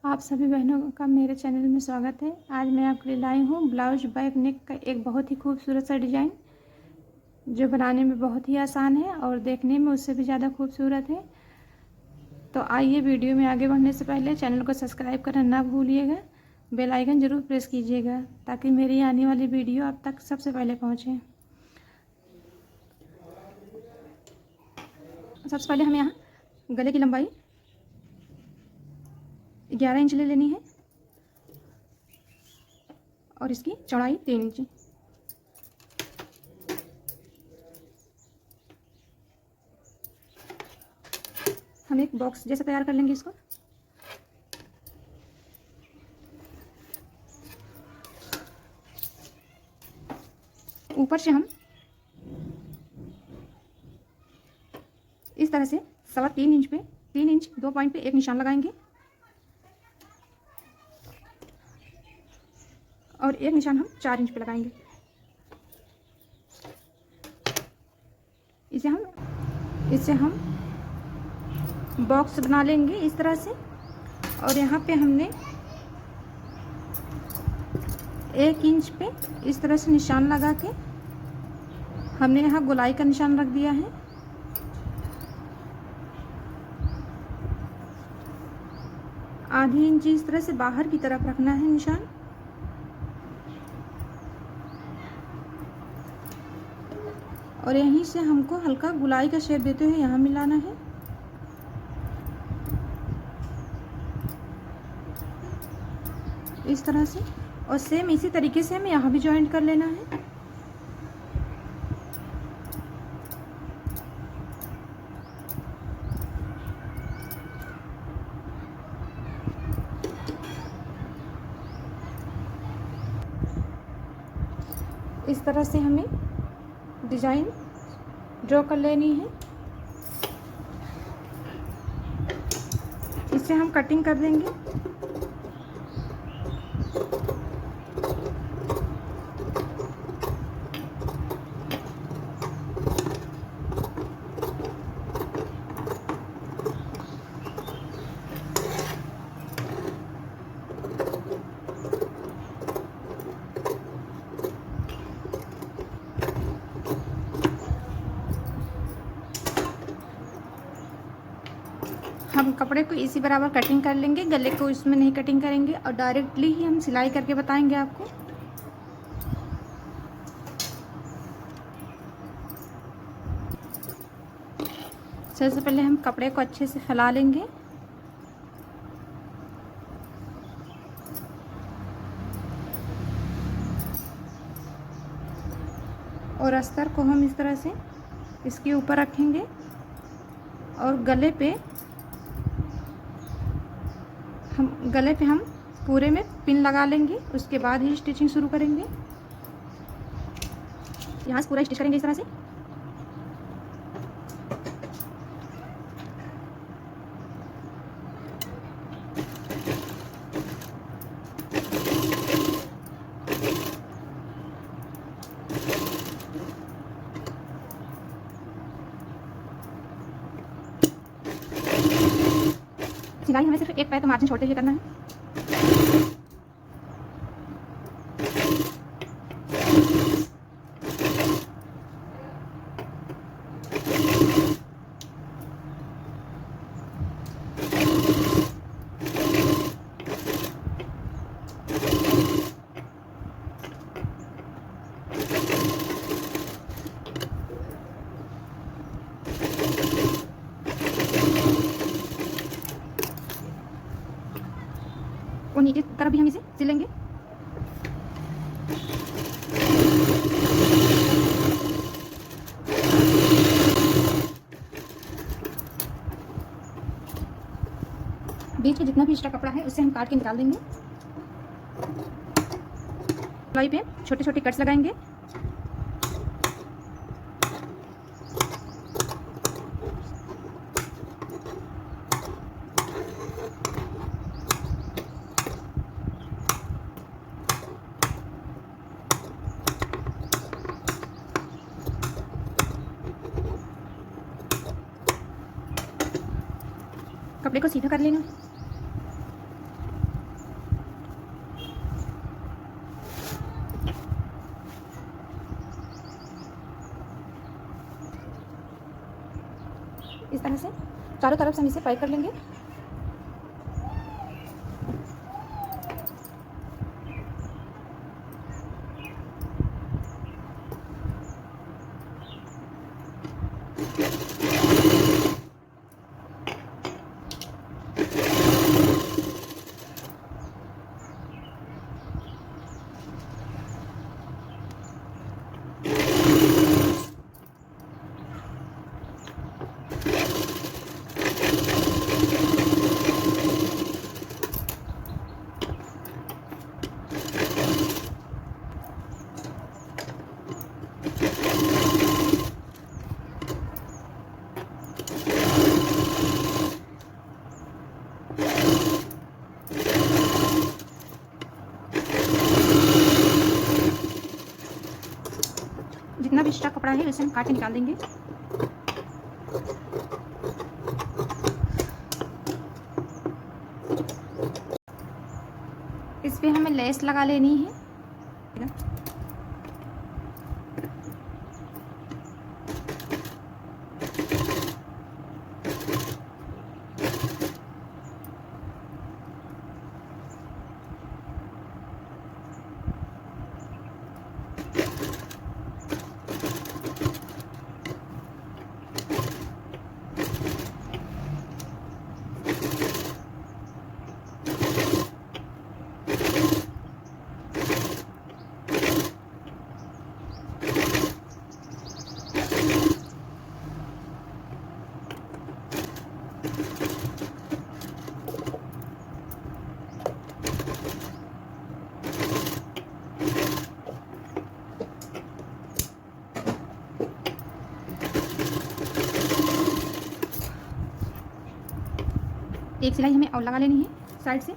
आप सभी बहनों का मेरे चैनल में स्वागत है। आज मैं आपके लिए लाई हूँ ब्लाउज बैक नेक का एक बहुत ही खूबसूरत सा डिज़ाइन, जो बनाने में बहुत ही आसान है और देखने में उससे भी ज़्यादा खूबसूरत है। तो आइए, वीडियो में आगे बढ़ने से पहले चैनल को सब्सक्राइब करना ना भूलिएगा, बेल आइकन ज़रूर प्रेस कीजिएगा ताकि मेरी आने वाली वीडियो आप तक सबसे पहले पहुँचे। सबसे पहले हमें यहाँ गले की लंबाई 11 इंच ले लेनी है और इसकी चौड़ाई 3 इंच। हम एक बॉक्स जैसा तैयार कर लेंगे इसको। ऊपर से हम इस तरह से 3.25 इंच पे 3 इंच 2 पॉइंट पे एक निशान लगाएंगे और एक निशान हम 4 इंच पे लगाएंगे। इसे हम बॉक्स बना लेंगे इस तरह से। और यहाँ पे हमने 1 इंच पे इस तरह से निशान लगा के हमने यहाँ गोलाई का निशान रख दिया है। आधी इंच इस तरह से बाहर की तरफ रखना है निशान। और यहीं से हमको हल्का गुलाई का शेप देते हुए यहाँ मिलाना है। इस तरह से, और सेम इसी तरीके से हमें यहाँ भी जॉइंट कर लेना है। इस तरह से हमें डिज़ाइन ड्रॉ कर लेनी है। इसे हम कटिंग कर देंगे। हम कपड़े को इसी बराबर कटिंग कर लेंगे, गले को इसमें नहीं कटिंग करेंगे और डायरेक्टली ही हम सिलाई करके बताएंगे आपको। सबसे पहले हम कपड़े को अच्छे से फैला लेंगे और अस्तर को हम इस तरह से इसके ऊपर रखेंगे और गले पे हम पूरे में पिन लगा लेंगे। उसके बाद ही स्टिचिंग शुरू करेंगे। यहाँ से पूरा स्टिच करेंगे इस तरह से। सिलाई हमें सिर्फ एक पैर का मार्जिन छोड़ते हुए करना है। और नीचे तरफ भी हम इसे सिलेंगे। बीच में जितना भी एक्स्ट्रा कपड़ा है उसे हम काट के निकाल देंगे। सिलाई पे छोटे छोटे कट्स लगाएंगे। कपड़े को सीधा कर लेना। चारों तरफ से हम इसे फ्राई कर लेंगे। जितना भी एक्स्ट्रा कपड़ा है उसे हम काट के निकाल देंगे। इस पे हमें लेस लगा लेनी है। एक सिलाई हमें और लगा लेनी है साइड से।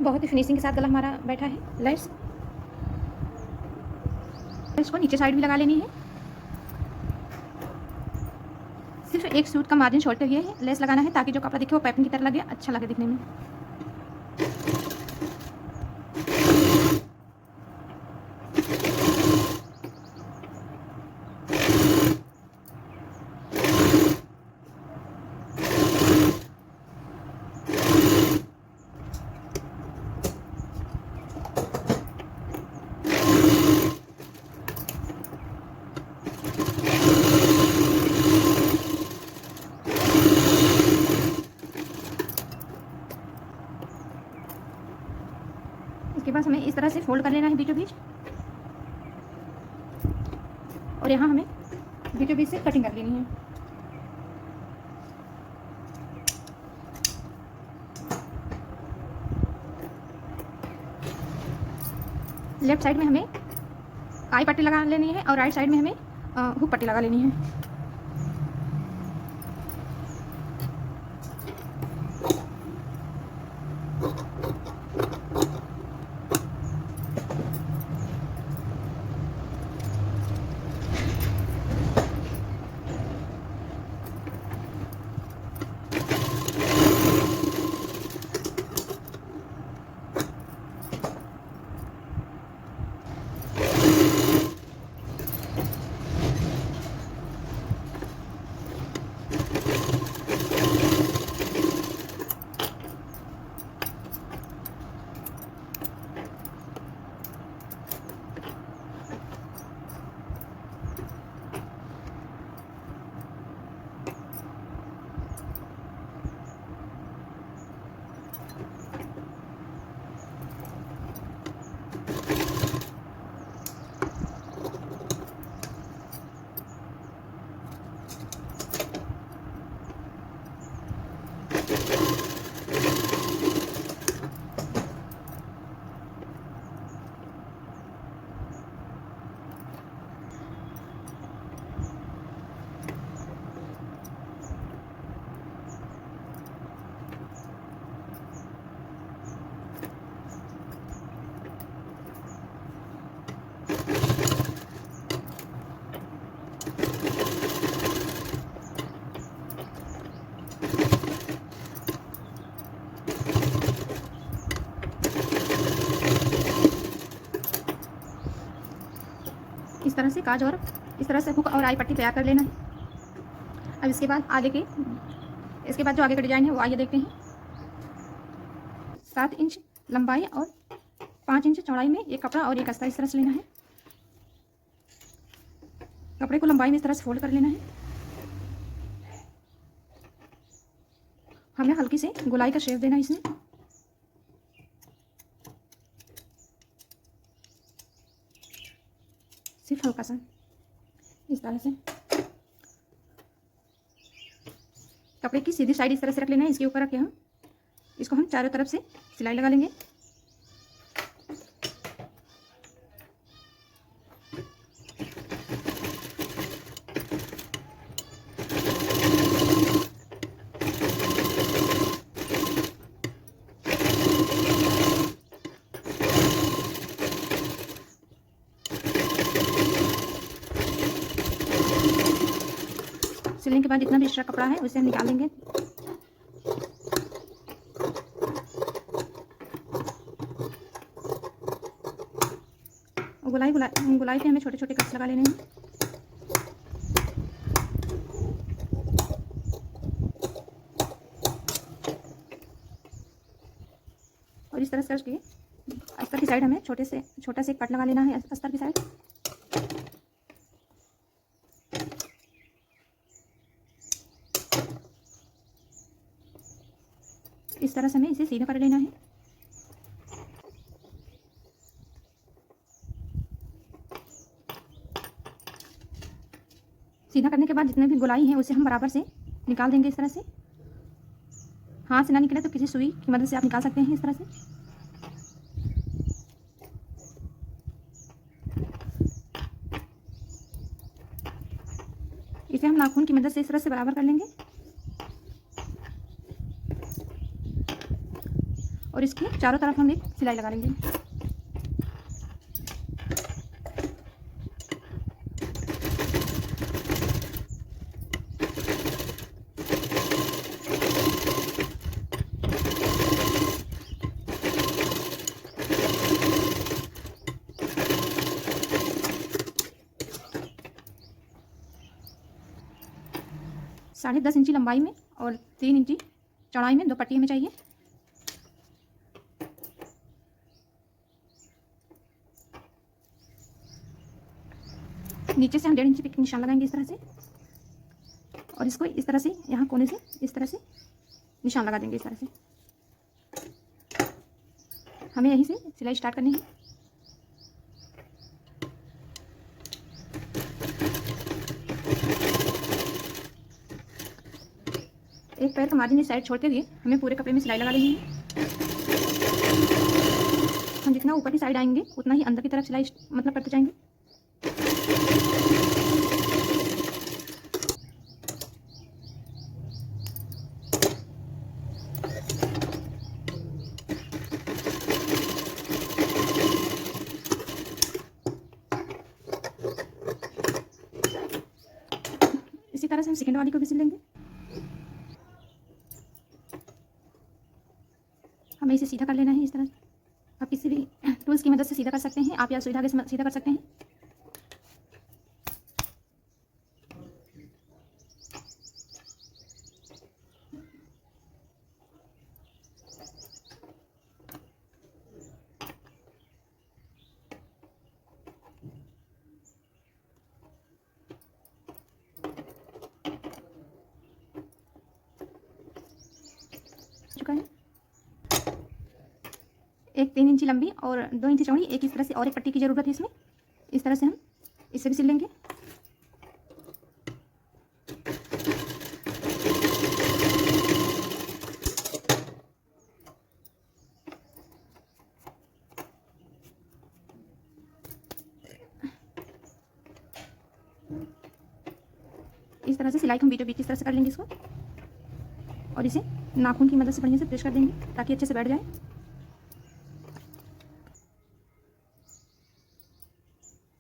बहुत ही फिनिशिंग के साथ गला हमारा बैठा है। लेट्स इसको नीचे साइड भी लगा लेनी है। सिर्फ एक सूट का मार्जिन छोड़ के ये लेस लगाना है ताकि जो कपड़ा दिखे वो पाइपिंग की तरह लगे, अच्छा लगे दिखने में। इसके बाद हमें इस तरह से फोल्ड कर लेना है बीचों बीच, और यहाँ हमें बीचों बीच से कटिंग कर लेनी है। लेफ्ट साइड में हमें आई पट्टी लगा लेनी है और राइट साइड में हमें हुक पट्टी लगा लेनी है। इस तरह से काज और इस तरह से हुक और आई पट्टी तैयार कर लेना है। अब इसके बाद जो आगे का डिजाइन है वो आइए देखते हैं। 7 इंच लंबाई और 5 इंच चौड़ाई में एक कपड़ा और एक अस्तर इस तरह से लेना है। कपड़े को लंबाई में इस तरह से फोल्ड कर लेना है। हमें हल्की से गोलाई का शेप देना है इसमें। सिर्फ हल्का सा इस तरह से। कपड़े की सीधी साइड इस तरह से रख लेना है। इसके ऊपर रख के इसको हम चारों तरफ से सिलाई लगा लेंगे। सिलने के बाद जितना भी एक्स्ट्रा कपड़ा है उसे हम निकाल लेंगे। गोलाई पे हमें छोटे छोटे कट्स लगा लेने हैं। और इस तरह से उसके अस्तर की साइड हमें छोटा से एक कट लगा लेना है अस्तर की साइड। इस तरह से हमें इसे सीधा कर लेना है। सीधा करने के बाद जितने भी गोलाई हैं उसे हम बराबर से निकाल देंगे इस तरह से। हाथ से ना निकले तो किसी सुई की मदद से आप निकाल सकते हैं इस तरह से। इसे हम नाखून की मदद से इस तरह से बराबर कर लेंगे और इसके चारों तरफ हम एक सिलाई लगा लेंगे। साढ़े 10 इंची लंबाई में और 3 इंची चौड़ाई में 2 पट्टी हमें चाहिए। नीचे से हम 1.5 इंची पे निशान लगाएंगे इस तरह से और इसको इस तरह से यहाँ कोने से इस तरह से निशान लगा देंगे इस तरह से। हमें यहीं से सिलाई स्टार्ट करनी है। एक पैर का मार्जिन इस साइड छोड़ते हुए हमें पूरे कपड़े में सिलाई लगा लेनी है। हम जितना ऊपर की साइड आएंगे उतना ही अंदर की तरफ सिलाई मतलब करते जाएंगे। इसी तरह से हम सेकेंड वाली को भी सिल लेंगे। हमें इसे सीधा कर लेना है इस तरह। आप किसी भी टूल्स की मदद से सीधा कर सकते हैं, आप या सुई धागे से सीधा कर सकते हैं। चुका है। एक 3 इंची लंबी और 2 इंची चौड़ी एक इस तरह से और एक पट्टी की ज़रूरत है इसमें। इस तरह से हम इसे भी सिल लेंगे। इस तरह से सिलाई हम बीचों बीच इस तरह से कर लेंगे इसको और इसे नाखून की मदद से बढ़िया से प्रेस कर देंगे ताकि अच्छे से बैठ जाए।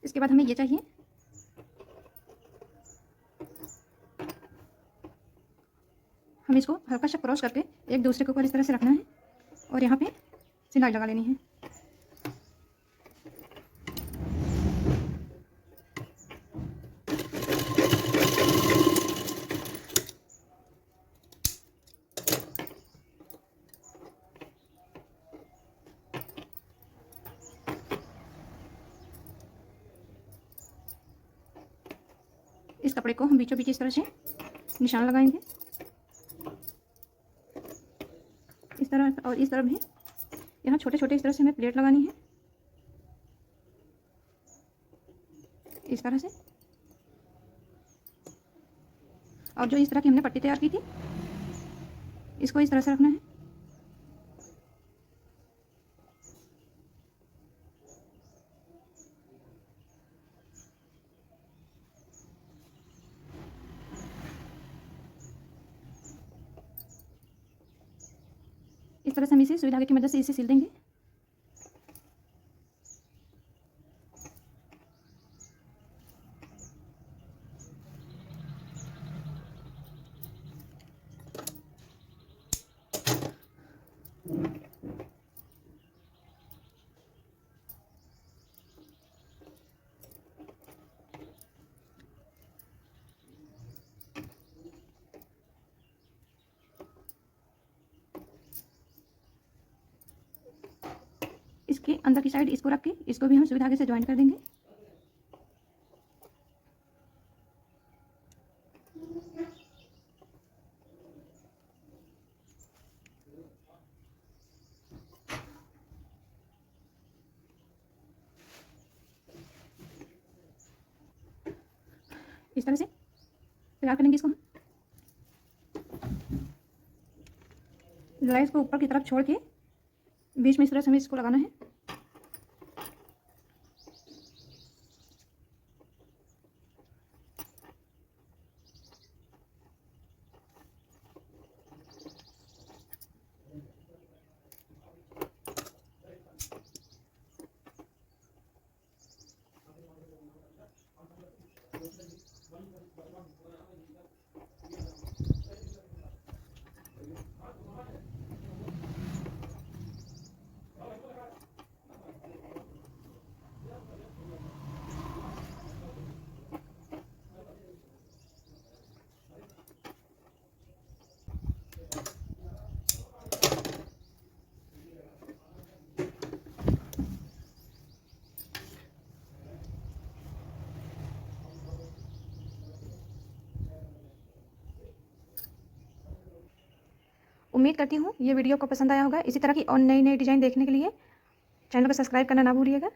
इसके बाद हमें ये चाहिए। हमें इसको हल्का सा क्रॉस करके एक दूसरे के ऊपर इस तरह से रखना है और यहाँ पे सिलाई लगा लेनी है। इस कपड़े को हम बीचों बीच इस तरह से निशान लगाएंगे, इस तरह, और इस तरफ भी यहाँ छोटे छोटे इस तरह से हमें प्लेट लगानी है, इस तरह से। और जो इस तरह की हमने पट्टी तैयार की थी, इसको इस तरह से रखना है। इस तरह से हम इसे सुई धागे की मदद से इसे सिल देंगे। इसके अंदर की साइड इसको रख के इसको भी हम सुई धागे से ज्वाइन कर देंगे। इस तरह से तैयार करेंगे इसको हम। लेस को ऊपर की तरफ छोड़ के बीच में इस तरह से हमें इसको लगाना है। उम्मीद करती हूँ ये वीडियो को पसंद आया होगा। इसी तरह की और नई नई डिज़ाइन देखने के लिए चैनल को सब्सक्राइब करना ना भूलिएगा।